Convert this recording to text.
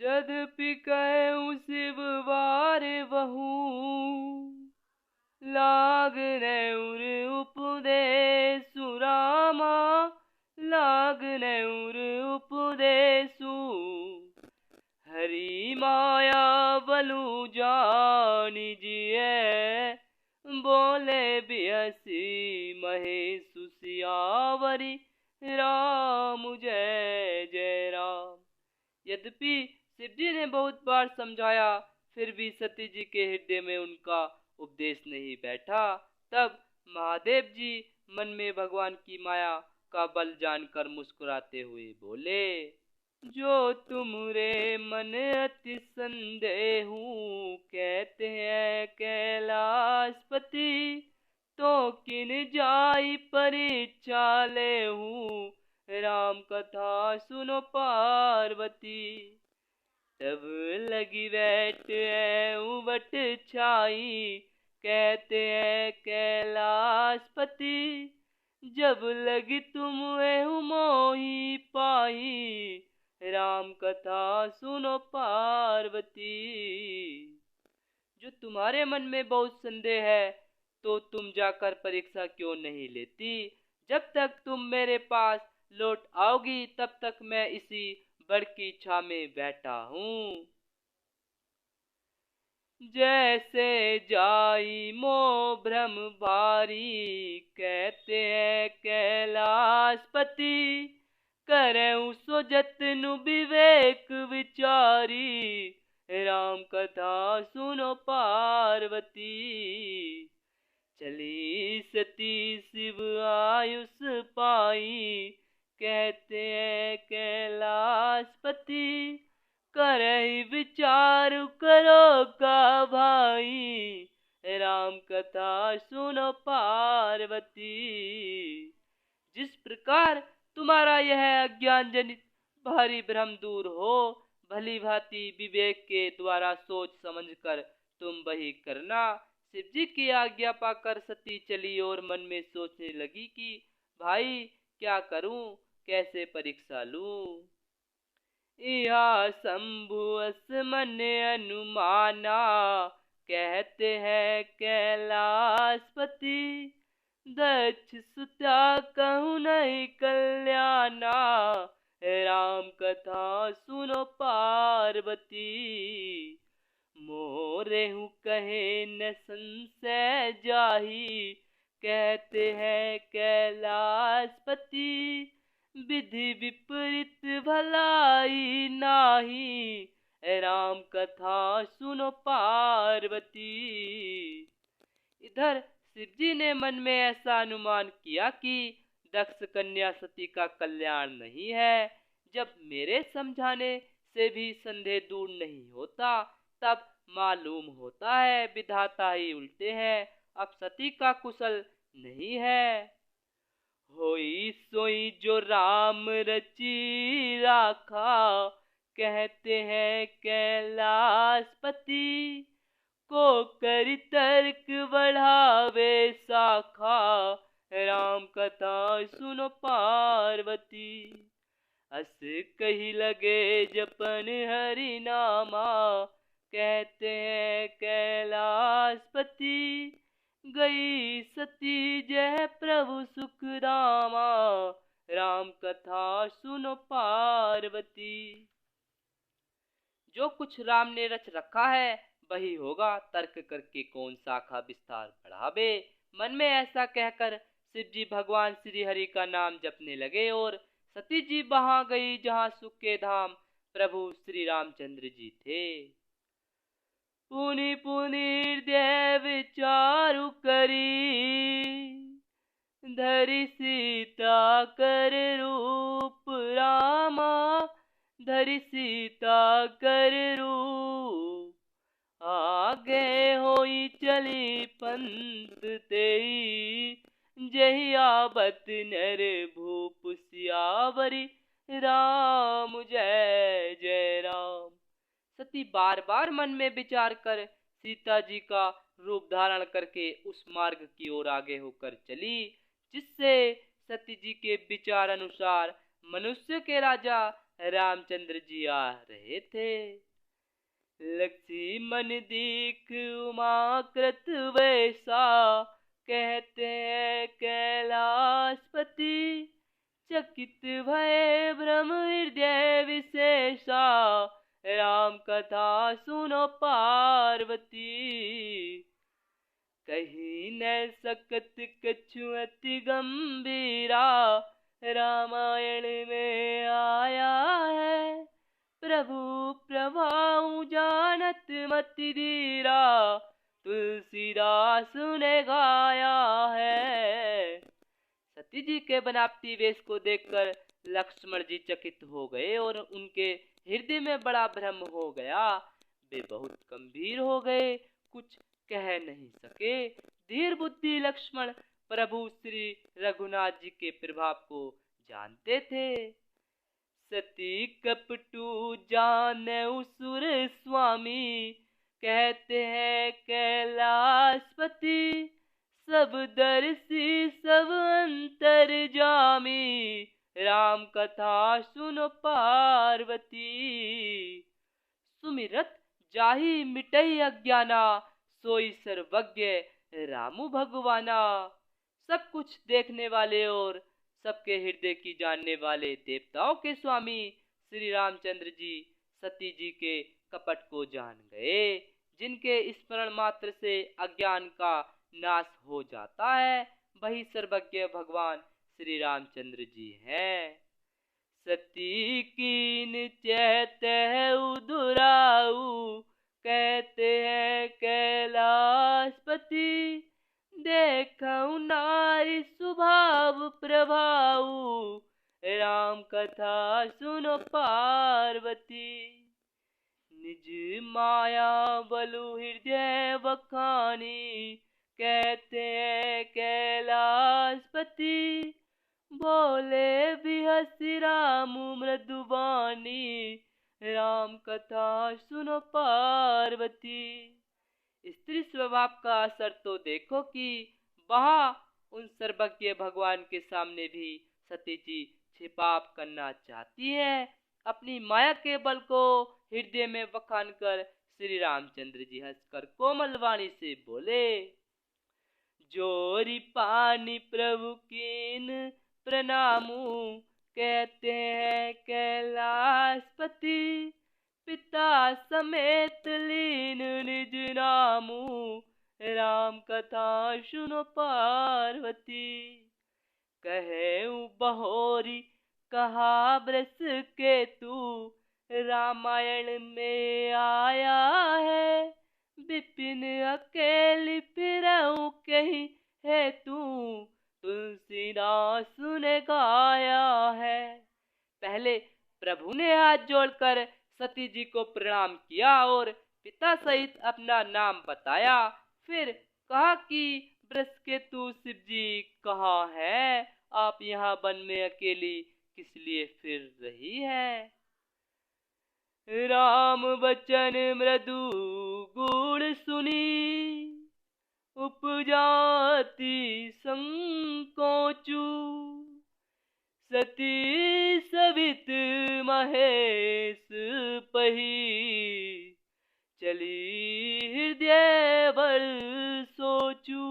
यद्यपि कहूँ शिव वार बहू, लागने उर उपदेशु रामा, लागने उर उपदेशु। हरि माया बलु जानी जिए, बोले बिहसी महेशु सियावरी, राम जय जय राम। यद्यपि शिवजी ने बहुत बार समझाया, फिर भी सती जी के हृदय में उनका उपदेश नहीं बैठा। तब महादेव जी मन में भगवान की माया का बल जानकर मुस्कुराते हुए बोले, जो तुमरे मन अति संदेह कहते हैं कैलाशपति, तो किन जाई परीक्षा लेहूं, राम कथा सुनो पार्वती। तब लगी बैठ उबट छाई, कहते हैं कैलाशपति, जब लगी तुम मोही पाई, राम कथा सुनो पार्वती। जो तुम्हारे मन में बहुत संदेह है, तो तुम जाकर परीक्षा क्यों नहीं लेती? जब तक तुम मेरे पास लौट आओगी, तब तक मैं इसी बड़ की छा में बैठा हूँ। जैसे जाई मोह भ्रम भारी, कहते हैं कैलाशपति, करें सो जतनु विवेक विचारी, राम कथा सुनो पार्वती। चली सती शिव आयुष पाई, कहते हैं कैलाशपति, करहि विचार करो का भाई, राम कथा सुनो पार्वती। जिस प्रकार तुम्हारा यह अज्ञान जनित भारी भ्रम दूर हो, भली भांति विवेक के द्वारा सोच समझकर तुम वही करना। शिवजी की आज्ञा पाकर सती चली और मन में सोचने लगी कि भाई क्या करूं, कैसे परीक्षा लूं। यह शंभु मन अनुमाना, कहते हैं कैलाशपति, दक्ष सुता कहूँ नहीं कल्याणा, राम कथा सुनो पार्वती। मोरे हूँ कहे न संशय जाही, कहते हैं कैलाशपति, विधि विपरीत भलाई नाही, राम कथा सुनो पार्वती। इधर शिवजी ने मन में ऐसा अनुमान किया कि दक्ष कन्या सती का कल्याण नहीं है। जब मेरे समझाने से भी संदेह दूर नहीं होता, तब मालूम होता है विधाता ही उल्टे हैं, अब सती का कुशल नहीं है। होई सोई जो राम रची राखा, कहते हैं कैलाशपति, को करि तर्क बढ़ावे शाखा, राम कथा सुनो पार्वती। अस कही लगे जपन हरि नामा, कहते हैं कैलाशपति, गई सती जय प्रभु सुख रामा, राम कथा सुनो पार्वती। जो कुछ राम ने रच रखा है वही होगा, तर्क करके कौन शाखा विस्तार बढ़ावे। मन में ऐसा कहकर शिवजी भगवान श्री हरि का नाम जपने लगे और सती जी वहां गई जहां सुख के धाम प्रभु श्री रामचंद्र जी थे। पुनि पुनि हृदय विचारु करी, धरि सीता कर रूप रामा, धरि सीता कर रूप, आगे होई चली पंत तेई, जही आवत नर भूप सियावरी, राम जय जय राम। सती बार बार मन में विचार कर सीता जी का रूप धारण करके उस मार्ग की ओर आगे होकर चली, जिससे सती जी के विचार अनुसार मनुष्य के राजा रामचंद्र जी आ रहे थे। लक्ष्मण दीख उमाकृत वैसा, कहते हैं कैलाशपति। चकित भय ब्रह्म हृदय विशेषा, राम कथा सुनो पार्वती। कहीं न सकत कछु अति गंभीरा, रामायण में आया है। प्रभु प्रभाऊ जानत मति धीरा, तुलसीदास ने गाया है। सती जी के बनावटी वेश को देखकर लक्ष्मण जी चकित हो गए और उनके हृदय में बड़ा भ्रम हो गया। वे बहुत गंभीर हो गए, कुछ कह नहीं सके। धीर बुद्धि लक्ष्मण प्रभु श्री रघुनाथ जी के प्रभाव को जानते थे। सती कपटू जाने उसुर स्वामी, कहते हैं कैलाशपति। सब दर्शी सब अंतर जामी, राम कथा सुनो पार्वती। सुमिरत जाहि मिटई अज्ञाना, सोई सर्वज्ञ रामु भगवाना। सब कुछ देखने वाले और सबके हृदय की जानने वाले देवताओं के स्वामी श्री रामचंद्र जी सती जी के कपट को जान गए। जिनके स्मरण मात्र से अज्ञान का नाश हो जाता है, वही सर्वज्ञ भगवान श्री रामचंद्र जी हैं। सती कीन चैत उदुराऊ, कहते हैं कैलाशपति। देखऊ नारी स्वभाव प्रभाऊ, राम कथा सुनो पार्वती। निज माया बलु हृदय बखानी, कहते हैं कैलाशपति। बोले बिहसी राम मृदुबानी, राम कथा सुनो पार्वती। स्त्री स्वभाव का असर तो देखो कि वहां उन सर्वज्ञ भगवान के सामने भी सती जी छिपाव करना चाहती है। अपनी माया के बल को हृदय में बखान कर श्री रामचंद्र जी हंसकर कोमल वाणी से बोले। जोरी पानी प्रभु कीन प्रणामू, कहते हैं कैलाशपति। पिता समेत लीन निज नामू, राम कथा सुनो पार्वती। कहे बहोरी कहा ब्रस के तू, रामायण में आया है। विपिन अकेली फिरऊ कही है तू, तुलसीदास ने गाया है। पहले प्रभु ने हाथ जोड़कर सती जी को प्रणाम किया और पिता सहित अपना नाम बताया। फिर कहा कि बृहस्पति शिव जी कहाँ है? आप यहाँ वन में अकेली किस लिए फिर रही है? राम वचन मृदु गुण सुनी, उपजाति संकोचू। सती सवित महेश पही, चली हृदय बल सोचू।